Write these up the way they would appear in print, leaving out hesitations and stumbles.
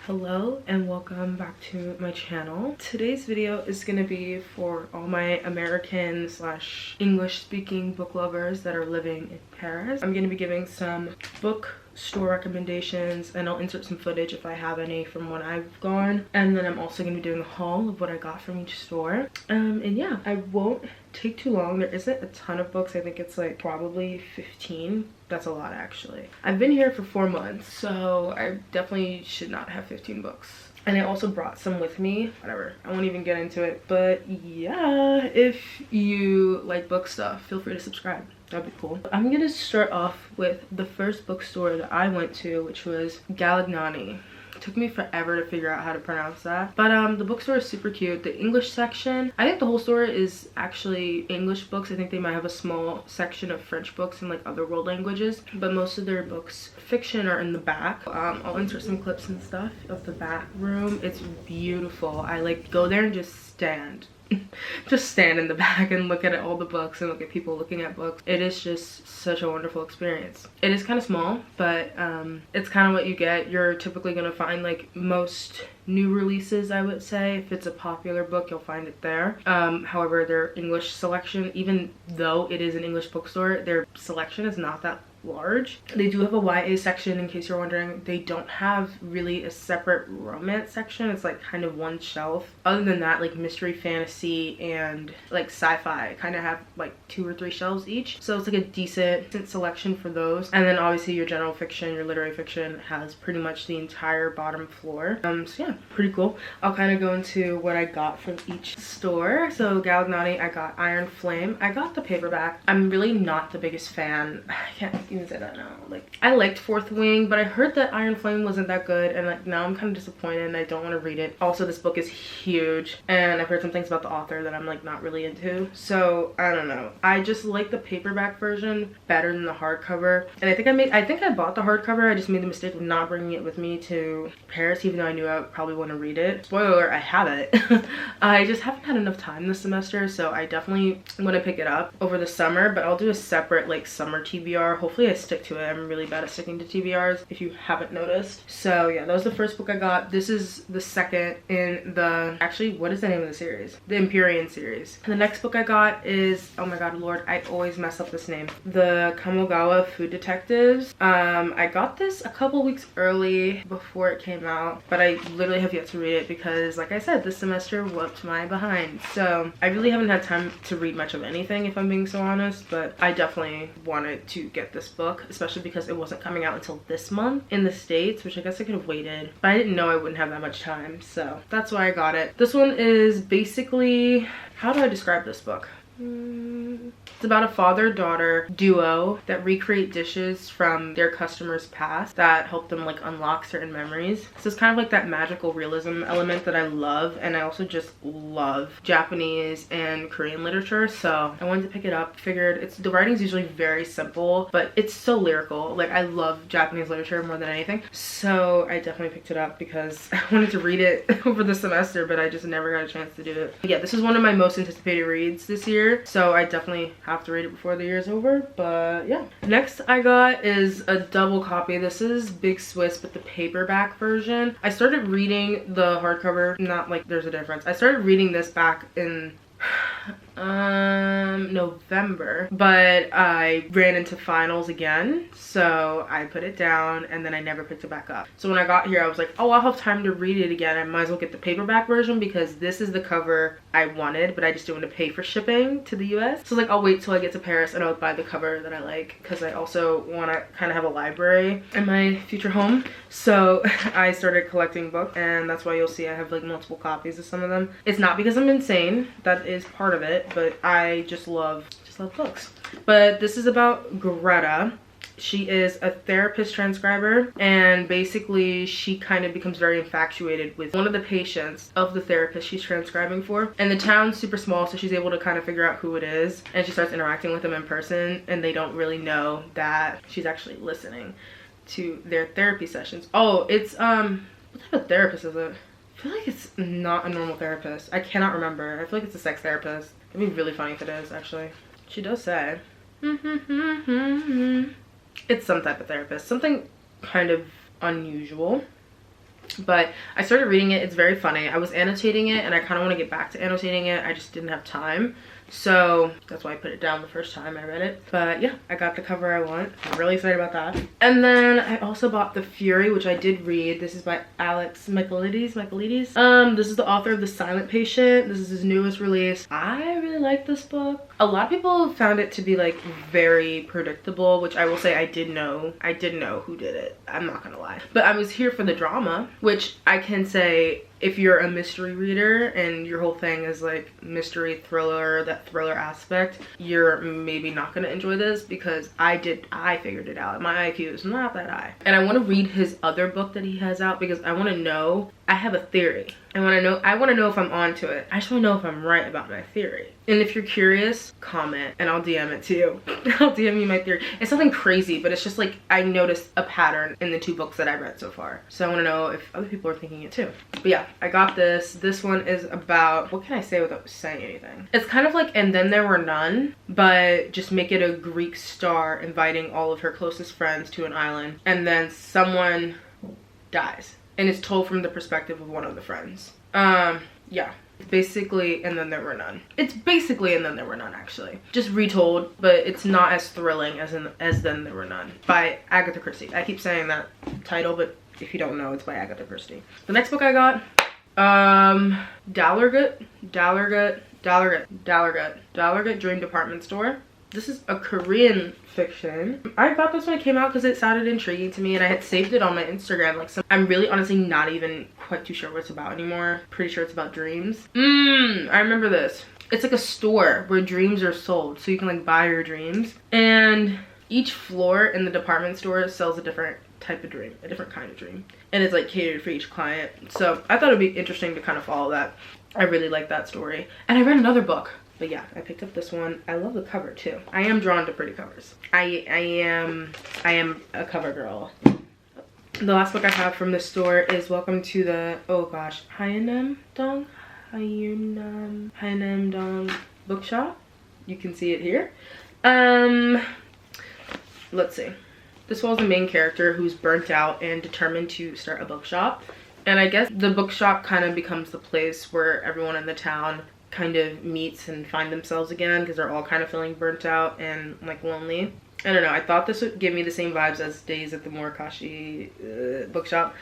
Hello and welcome back to my channel. Today's video is going to be for all my American / English speaking book lovers that are living in Paris. I'm going to be giving some bookstore recommendations and I'll insert some footage if I have any from when I've gone, and then I'm also going to be doing a haul of what I got from each store. And yeah, I won't take too long. There isn't a ton of books. I think it's like probably 15. That's a lot actually. I've been here for 4 months, so I definitely should not have 15 books. And I also brought some with me. Whatever, I won't even get into it. But yeah, if you like book stuff, feel free to subscribe. That'd be cool. I'm gonna start off with the first bookstore that I went to, which was Galignani. It took me forever to figure out how to pronounce that, but the bookstore is super cute. The English section, I think the whole store is actually English books. I think they might have a small section of French books and like other world languages, but most of their books fiction are in the back. I'll insert some clips and stuff of the back room. It's beautiful. I like go there and just stand in the back and look at all the books and look at people looking at books. It is just such a wonderful experience. It is kind of small, but it's kind of what you get. You're typically going to find like most new releases, I would say. If it's a popular book, you'll find it there. However, their English selection, even though it is an English bookstore, their selection is not that large. They do have a YA section, in case you're wondering. They don't have really a separate romance section. It's like kind of one shelf. Other than that, like mystery, fantasy, and like sci-fi kind of have like 2 or 3 shelves each, so it's like a decent selection for those. And then obviously your general fiction, your literary fiction has pretty much the entire bottom floor. So yeah, pretty cool. I'll kind of go into what I got from each store. So Galignani, I got Iron Flame. I got the paperback. I'm really not the biggest fan. I can't even say that now. Like, I liked Fourth Wing, but I heard that Iron Flame wasn't that good, and like now I'm kind of disappointed and I don't want to read it. Also, this book is huge and I've heard some things about the author that I'm like not really into, so I don't know. I just like the paperback version better than the hardcover, and I think I bought the hardcover. I just made the mistake of not bringing it with me to Paris, even though I knew I would probably want to read it. Spoiler alert, I have it. I just haven't had enough time this semester, so I definitely want to pick it up over the summer, but I'll do a separate like summer TBR. Hopefully I stick to it. I'm really bad at sticking to TBRs, if you haven't noticed. So yeah, that was the first book I got. This is the second in the, actually, what is the name of the series? The Empyrean series. And the next book I got is, oh my god, Lord, I always mess up this name. The Kamogawa Food Detectives. I got this a couple weeks early before it came out, but I literally have yet to read it because, like I said, this semester whooped my behind. So I really haven't had time to read much of anything, if I'm being so honest, but I definitely wanted to get this book, especially because it wasn't coming out until this month in the States, which I guess I could have waited, but I didn't know I wouldn't have that much time, so that's why I got it. This one is basically, how do I describe this book? It's about a father-daughter duo that recreate dishes from their customers' past that help them like unlock certain memories. So it's kind of like that magical realism element that I love, and I also just love Japanese and Korean literature, so I wanted to pick it up. Figured the writing's usually very simple, but it's so lyrical. Like, I love Japanese literature more than anything, so I definitely picked it up because I wanted to read it over the semester, but I just never got a chance to do it. Yeah, this is one of my most anticipated reads this year, so I definitely have to read it before the year's over. But yeah, next I got is a double copy. This is Big Swiss, but the paperback version. I started reading the hardcover, not like there's a difference. I started reading this back in November, but I ran into finals again, so I put it down and then I never picked it back up. So when I got here, I was like, oh, I'll have time to read it again. I might as well get the paperback version because this is the cover I wanted, but I just didn't want to pay for shipping to the US. So like, I'll wait till I get to Paris and I'll buy the cover that I like, because I also want to kind of have a library in my future home. So I started collecting books, and that's why you'll see I have like multiple copies of some of them. It's not because I'm insane, that is part of it, but I just love books. But this is about Greta. She is a therapist transcriber, and basically she kind of becomes very infatuated with one of the patients of the therapist she's transcribing for. And the town's super small, so she's able to kind of figure out who it is, and she starts interacting with them in person, and they don't really know that she's actually listening to their therapy sessions. Oh, it's what type of therapist is it? I feel like it's not a normal therapist. I cannot remember. I feel like it's a sex therapist. It'd be really funny if it is, actually. She does say it's some type of therapist, something kind of unusual. but I started reading it. It's very funny. I was annotating it and I kind of want to get back to annotating it. I just didn't have time. So that's why I put it down the first time I read it. But yeah, I got the cover I want. I'm really excited about that. And then I also bought The Fury, which I did read. This is by Alex Michaelides. This is the author of The Silent Patient. This is his newest release. I really like this book. A lot of people found it to be like very predictable, which I will say I did know who did it. I'm not gonna lie. But I was here for the drama, which I can say, if you're a mystery reader and your whole thing is like mystery thriller, that thriller aspect, you're maybe not gonna enjoy this, because I figured it out. My IQ is not that high. And I want to read his other book that he has out, because I want to know, I have a theory. I want to know if I'm onto it. I just want to know if I'm right about my theory. And if you're curious, comment and I'll DM it to you. I'll DM you my theory. It's nothing crazy, but it's just like I noticed a pattern in the 2 books that I read so far. So I want to know if other people are thinking it too. But yeah, I got this. This one is about, what can I say without saying anything? It's kind of like And Then There Were None, but just make it a Greek star inviting all of her closest friends to an island, and then someone dies. And it's told from the perspective of one of the friends. Yeah. Basically, And Then There Were None. It's basically And Then There Were None, actually. Just retold, but it's not as thrilling as Then There Were None by Agatha Christie. I keep saying that title, but if you don't know, it's by Agatha Christie. The next book I got, DallerGut Dream Department Store. This is a Korean fiction. I bought this when it came out because it sounded intriguing to me, and I had saved it on my Instagram. Like, I'm really honestly not even quite too sure what it's about anymore. Pretty sure it's about dreams. I remember this. It's like a store where dreams are sold, so you can like buy your dreams. And each floor in the department store sells a different type of dream, a different kind of dream. And it's like catered for each client. So I thought it'd be interesting to kind of follow that. I really like that story. And I read another book. But yeah, I picked up this one. I love the cover too. I am drawn to pretty covers. I am a cover girl. The last book I have from this store is Welcome to the, oh gosh, Hyunam-Dong Bookshop. You can see it here. Let's see. This was the main character who's burnt out and determined to start a bookshop. And I guess the bookshop kind of becomes the place where everyone in the town kind of meets and find themselves again, because they're all kind of feeling burnt out and like lonely. I don't know, I thought this would give me the same vibes as Days at the Murakashi bookshop,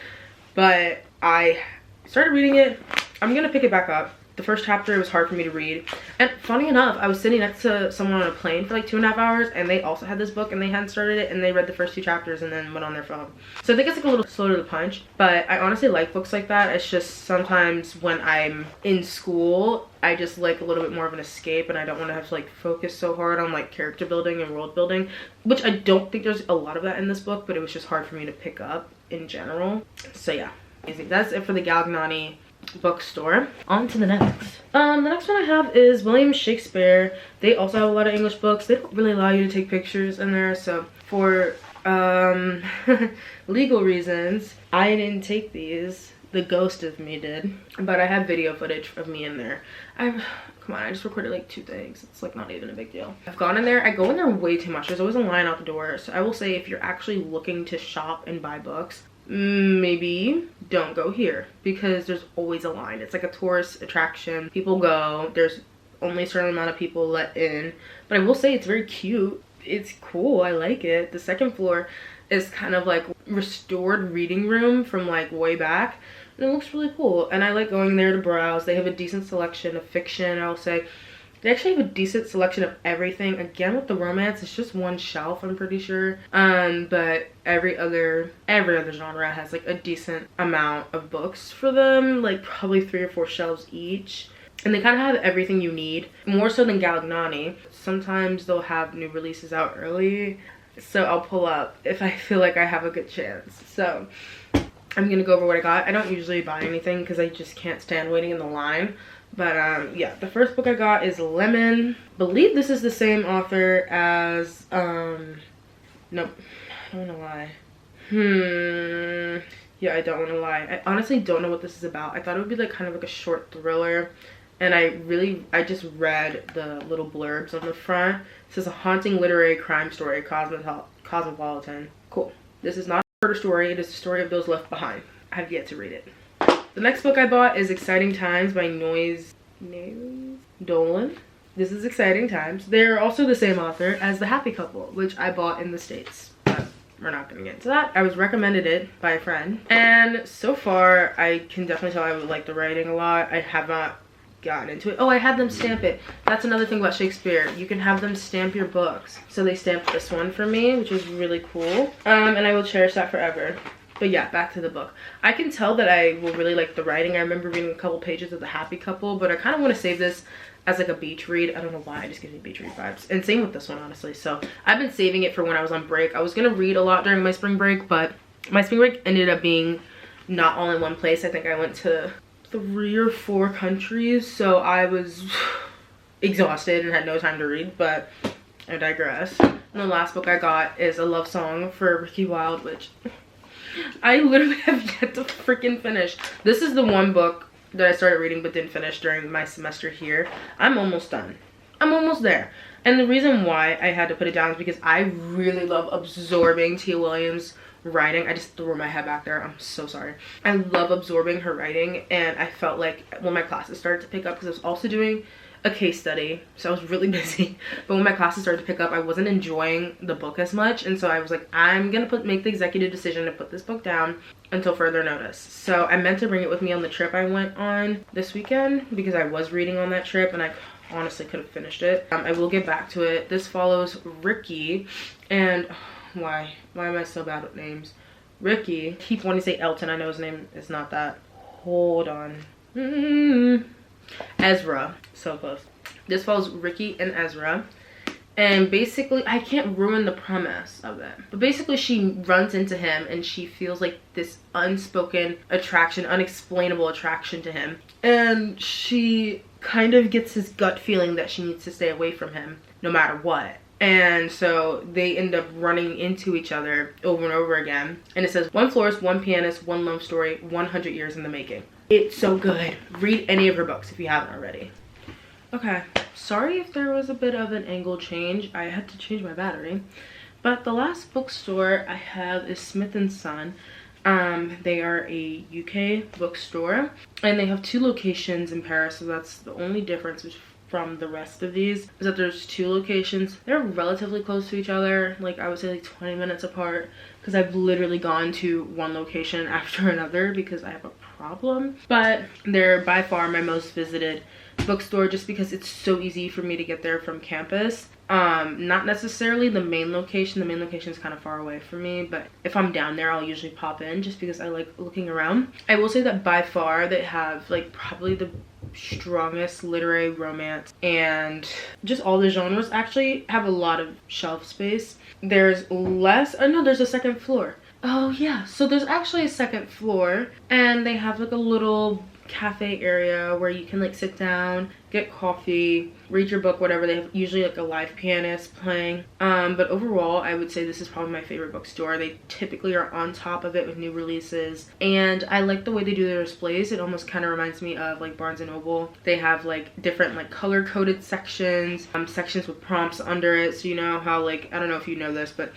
but I started reading it. I'm gonna pick it back up. The first chapter was hard for me to read, and funny enough, I was sitting next to someone on a plane for like 2.5 hours, and they also had this book and they hadn't started it, and they read the first 2 chapters and then went on their phone. So I think it's like a little slow to the punch, but I honestly like books like that. It's just sometimes when I'm in school, I just like a little bit more of an escape, and I don't want to have to like focus so hard on like character building and world building, which I don't think there's a lot of that in this book, but it was just hard for me to pick up in general. So yeah, that's it for the Galignani bookstore. On to the next. The next one I have is William Shakespeare. They also have a lot of English books. They don't really allow you to take pictures in there, so for legal reasons, I didn't take these. The ghost of me did, but I have video footage of me in there. Come on, I just recorded like 2 things. It's like not even a big deal. I've gone in there. I go in there way too much. There's always a line out the door. So I will say, if you're actually looking to shop and buy books, maybe don't go here, because there's always a line. It's like a tourist attraction. People go. There's only a certain amount of people let in. But I will say it's very cute. It's cool. I like it. The second floor is kind of like restored reading room from like way back. And it looks really cool, and I like going there to browse. They have a decent selection of fiction, I'll say. They actually have a decent selection of everything. Again, with the romance, it's just one shelf, I'm pretty sure. But every other genre has like a decent amount of books for them, like probably 3 or 4 shelves each. And they kind of have everything you need, more so than Galignani. Sometimes they'll have new releases out early, so I'll pull up if I feel like I have a good chance. So I'm gonna go over what I got. I don't usually buy anything because I just can't stand waiting in the line. But yeah, the first book I got is Lemon. I believe this is the same author as nope, I don't wanna lie. Yeah, I don't wanna lie. I honestly don't know what this is about. I thought it would be like kind of like a short thriller, and I just read the little blurbs on the front. It says a haunting literary crime story, cosmopolitan. Cool. This is not a murder story. It is the story of those left behind. I have yet to read it. The next book I bought is Exciting Times by Naoise Dolan. This is Exciting Times. They're also the same author as The Happy Couple, which I bought in the States. But we're not gonna get into that. I was recommended it by a friend, and so far I can definitely tell I would like the writing a lot. I have not gotten into it. Oh, I had them stamp it. That's another thing about Shakespeare. You can have them stamp your books. So they stamped this one for me, which is really cool. And I will cherish that forever. But yeah, back to the book. I can tell that I will really like the writing. I remember reading a couple pages of The Happy Couple, but I kind of want to save this as like a beach read. I don't know why, it just gives me beach read vibes. And same with this one, honestly. So I've been saving it for when I was on break. I was gonna read a lot during my spring break, but my spring break ended up being not all in one place. I think I went to 3 or 4 countries, so I was exhausted and had no time to read, but I digress. And the last book I got is a love song for Rickie Wilde, which I literally have yet to freaking finish. This is the one book that I started reading but didn't finish during my semester here. I'm almost done. I'm almost there. And the reason why I had to put it down is because I really love absorbing Tia Williams' writing. I just threw my head back there. I'm so sorry. I love absorbing her writing, and I felt like when my classes started to pick up, because I was also doing a case study, so I was really busy, but when my classes started to pick up, I wasn't enjoying the book as much, and so I was like, I'm gonna make the executive decision to put this book down until further notice. So I meant to bring it with me on the trip I went on this weekend, because I was reading on that trip and I honestly could have finished it. I will get back to it. This follows Rickie, and why am I so bad with names? Rickie. I keep wanting to say Elton. I know his name is not that. Hold on. Ezra. So close. This follows Rickie and Ezra, and basically, I can't ruin the premise of it, but basically she runs into him and she feels like this unspoken attraction, unexplainable attraction to him, and she kind of gets this gut feeling that she needs to stay away from him no matter what. And so they end up running into each other over and over again. And it says, one florist, one pianist, one love story, 100 years in the making. It's so good. Read any of her books if you haven't already. Okay, sorry if there was a bit of an angle change. I had to change my battery. But the last bookstore I have is Smith & Son. They are a UK bookstore, and they have 2 locations in Paris, so that's the only difference from the rest of these, is that there's 2 locations. They're relatively close to each other, like I would say like 20 minutes apart, because I've literally gone to one location after another because I have a problem. But they're by far my most visited bookstore, just because it's so easy for me to get there from campus. Not necessarily the main location. The main location is kind of far away from me, but if I'm down there, I'll usually pop in just because I like looking around. I will say that by far they have like probably the strongest literary romance, and just all the genres actually have a lot of shelf space. There's less, oh no, there's a second floor. Oh yeah, so there's actually a second floor, and they have like a little cafe area where you can like sit down, get coffee, read your book, whatever. They have usually like a live pianist playing. But overall, I would say this is probably my favorite bookstore. They typically are on top of it with new releases, and I like the way they do their displays. It almost kind of reminds me of like Barnes & Noble. They have like different like color coded sections, sections with prompts under it. So you know how, like, I don't know if you know this, but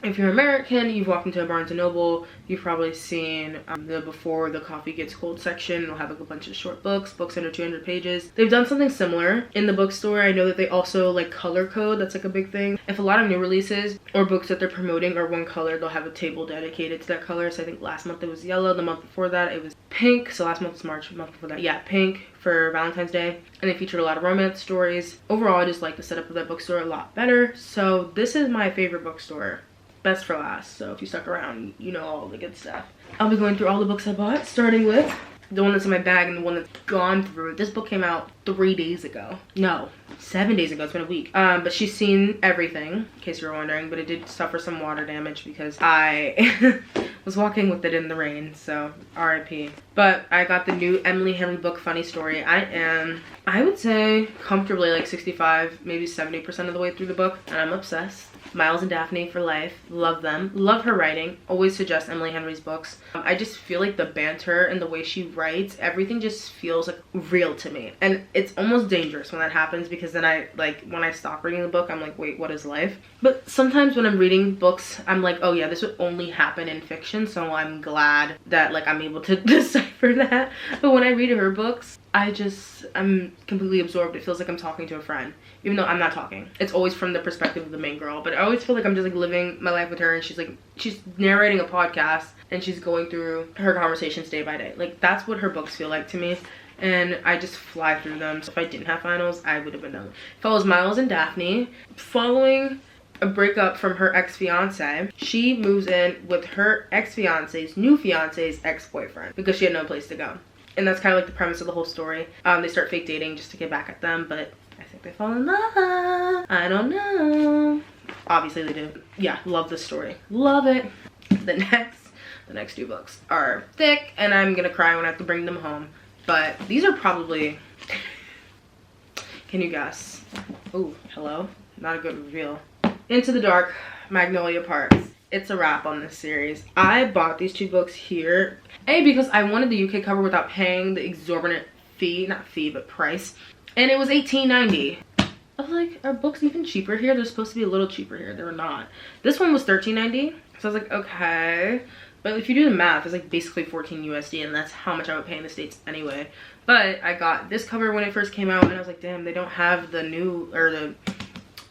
if you're American, you've walked into a Barnes & Noble, you've probably seen the before the coffee gets cold section. It'll have like a bunch of short books under 200 pages. They've done something similar in the bookstore. I know that they also like color code. That's like a big thing. If a lot of new releases or books that they're promoting are one color, they'll have a table dedicated to that color. So I think last month it was yellow, the month before that it was pink, so last month was March, the month before that, yeah, pink for Valentine's Day. And they featured a lot of romance stories. Overall, I just like the setup of that bookstore a lot better. So this is my favorite bookstore. Best for last, so if you stuck around, you know all the good stuff. I'll be going through all the books I bought, starting with the one that's in my bag and the one that's gone through. This book came out 3 days ago. No, 7 days ago. It's been a week. But she's seen everything, in case you were wondering. But it did suffer some water damage because I was walking with it in the rain. So RIP. But I got the new Emily Henry book, Funny Story. I I would say comfortably like 65, maybe 70% of the way through the book, and I'm obsessed. Miles and Daphne for life. Love them. Love her writing. Always suggest Emily Henry's books. I just feel like the banter and the way she writes, everything just feels like real to me. And it's almost dangerous when that happens, because then when I stop reading the book, I'm like, wait, what is life? But sometimes when I'm reading books, I'm like, oh yeah, this would only happen in fiction, so I'm glad that like I'm able to decipher that. But when I read her books, I'm completely absorbed. It feels like I'm talking to a friend, even though I'm not talking. It's always from the perspective of the main girl, but I always feel like I'm just like living my life with her, and she's narrating a podcast and she's going through her conversations day by day. Like, that's what her books feel like to me, and I just fly through them. So if I didn't have finals, I would have been done. Follows Miles and Daphne. Following a breakup from her ex-fiance, she moves in with her ex-fiance's new fiance's ex-boyfriend because she had no place to go. And that's kind of like the premise of the whole story. They start fake dating just to get back at them, but I think they fall in love. I don't know. Obviously they do. Yeah, love this story. Love it. The next two books are thick, and I'm gonna cry when I have to bring them home. But these are probably... Can you guess? Ooh, hello? Not a good reveal. Into the Dark, Magnolia Pars. It's a wrap on this series. I bought these two books here, because I wanted the UK cover without paying the exorbitant fee, not fee, but price, and it was $18.90. I was like, are books even cheaper here? They're supposed to be a little cheaper here. They were not. This one was $13.90, so I was like, okay. But if you do the math, it's like basically 14 USD, and that's how much I would pay in the States anyway. But I got this cover when it first came out, and I was like, damn, they don't have the new, or the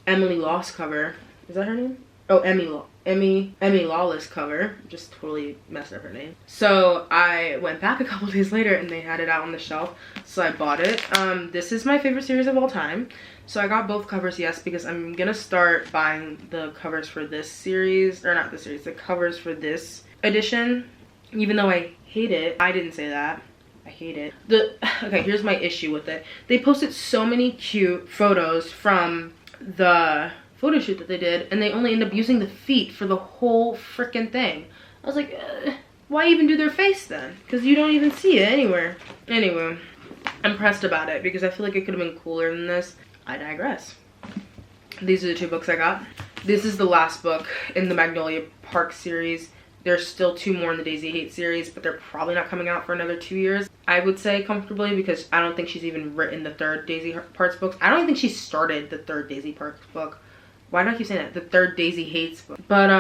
Emily Lost cover. Is that her name? Oh, Emmy Lawless cover. Just totally messed up her name. So I went back a couple days later and they had it out on the shelf, so I bought it. This is my favorite series of all time, so I got both covers, yes, because I'm gonna start buying the covers for this series, or not this series, the covers for this edition, even though I hate it. I didn't say that. I hate it. Okay, here's my issue with it. They posted so many cute photos from the photo shoot that they did, and they only end up using the feet for the whole freaking thing. I was like, why even do their face then? Because you don't even see it anywhere. Anyway, I'm pressed about it because I feel like it could have been cooler than this. I digress. These are the two books I got. This is the last book in the Magnolia Park series. There's still two more in the Daisy Hate series, but they're probably not coming out for another 2 years, I would say, comfortably, because I don't think she's even written the third Daisy Parks books. I don't even think she started the third Daisy Parks book. Why do I keep saying that? The third Daisy Hates book. But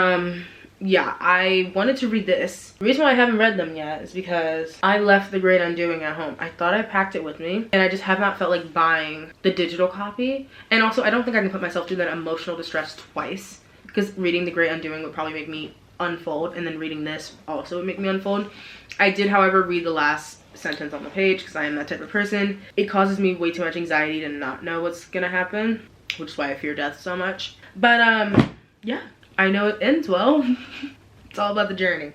yeah, I wanted to read this. The reason why I haven't read them yet is because I left The Great Undoing at home. I thought I packed it with me, and I just have not felt like buying the digital copy. And also, I don't think I can put myself through that emotional distress twice, because reading The Great Undoing would probably make me unfold, and then reading this also would make me unfold. I did, however, read the last sentence on the page because I am that type of person. It causes me way too much anxiety to not know what's gonna happen, which is why I fear death so much. But yeah, I know it ends well. It's all about the journey.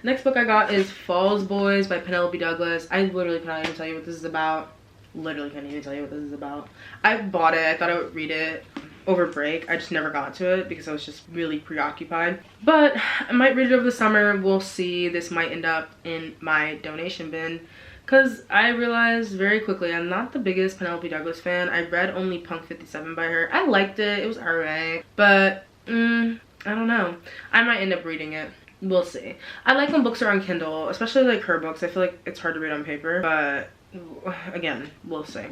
Next book I got is Falls Boys by Penelope Douglas. I literally cannot even tell you what this is about. Literally can't even tell you what this is about. I bought it. I thought I would read it over break. I just never got to it because I was just really preoccupied. But I might read it over the summer. We'll see. This might end up in my donation bin, because I realized very quickly I'm not the biggest Penelope Douglas fan. I read only Punk 57 by her. I liked it. It was alright. But, I don't know. I might end up reading it. We'll see. I like when books are on Kindle, especially like her books. I feel like it's hard to read on paper. But, again, we'll see.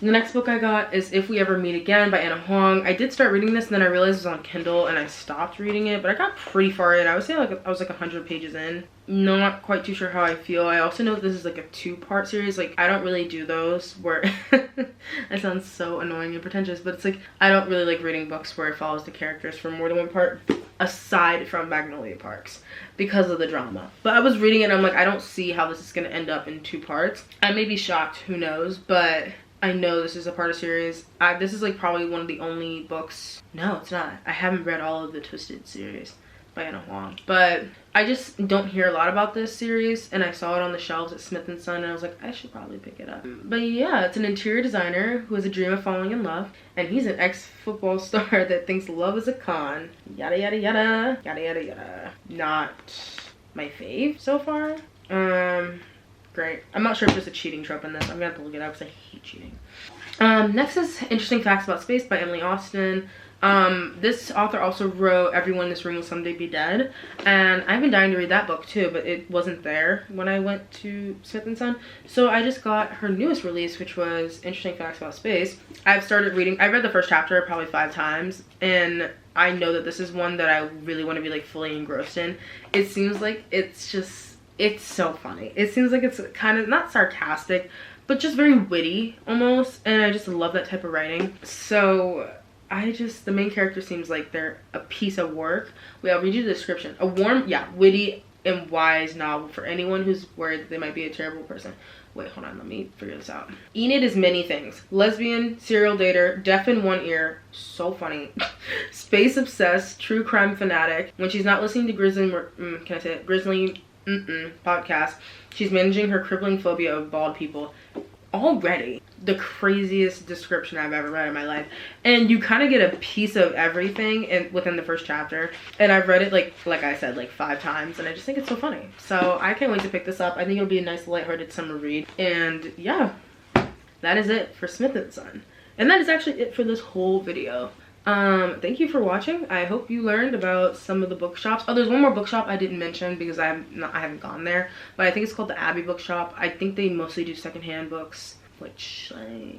The next book I got is If We Ever Meet Again by Hwang. I did start reading this, and then I realized it was on Kindle, and I stopped reading it, but I got pretty far in. I would say like I was like 100 pages in. Not quite too sure how I feel. I also know this is like a 2-part series. Like, I don't really do those where that sounds so annoying and pretentious, but it's like I don't really like reading books where it follows the characters for more than one part, aside from Magnolia Parks, because of the drama. But I was reading it and I'm like, I don't see how this is gonna end up in 2 parts. I may be shocked, who knows, but I know this is a part of series. This is like probably one of the only books. No, it's not. I haven't read all of the Twisted series by Hwang, but I just don't hear a lot about this series, and I saw it on the shelves at Smith & Son, and I was like, I should probably pick it up. But yeah, it's an interior designer who has a dream of falling in love, and he's an ex-football star that thinks love is a con. Yada yada yada, yada yada yada. Not my fave so far. great. I'm not sure if there's a cheating trope in this. I'm gonna have to look it up because I hate cheating. Next is Interesting Facts About Space by Emily Austen. This author also wrote Everyone in This Room Will Someday Be Dead, and I've been dying to read that book too, but it wasn't there when I went to Smith & Son, so I just got her newest release, which was Interesting Facts About Space. I've started reading. I read the first chapter probably 5 times, and I know that this is one that I really want to be like fully engrossed in. It seems like it's so funny. It seems like it's kind of not sarcastic, but just very witty almost, and I just love that type of writing. So the main character seems like they're a piece of work. Wait, I'll read you the description. A warm, witty and wise novel for anyone who's worried that they might be a terrible person. Wait, hold on, let me figure this out. Enid is many things. Lesbian, serial dater, deaf in one ear, so funny, space obsessed, true crime fanatic. When she's not listening to Grizzly podcast, she's managing her crippling phobia of bald people. Already the craziest description I've ever read in my life, and you kind of get a piece of everything within the first chapter, and I've read it like I said like 5 times, and I just think it's so funny. So I can't wait to pick this up. I think it'll be a nice lighthearted summer read. And yeah, that is it for Smith & Son, and that is actually it for this whole video. Thank you for watching. I hope you learned about some of the bookshops. Oh, there's one more bookshop I didn't mention because I haven't gone there, but I think it's called the Abbey Bookshop. I think they mostly do secondhand books, which like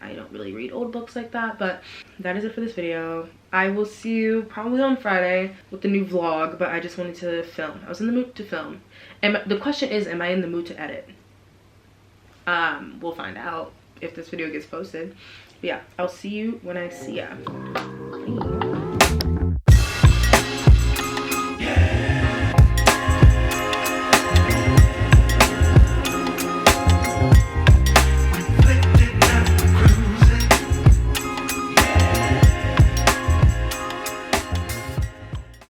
I don't really read old books like that. But that is it for this video. I will see you probably on Friday with the new vlog, but I just wanted to film. I was in the mood to film, and the question is, am I in the mood to edit? We'll find out if this video gets posted. But yeah, I'll see you when I see ya. Please.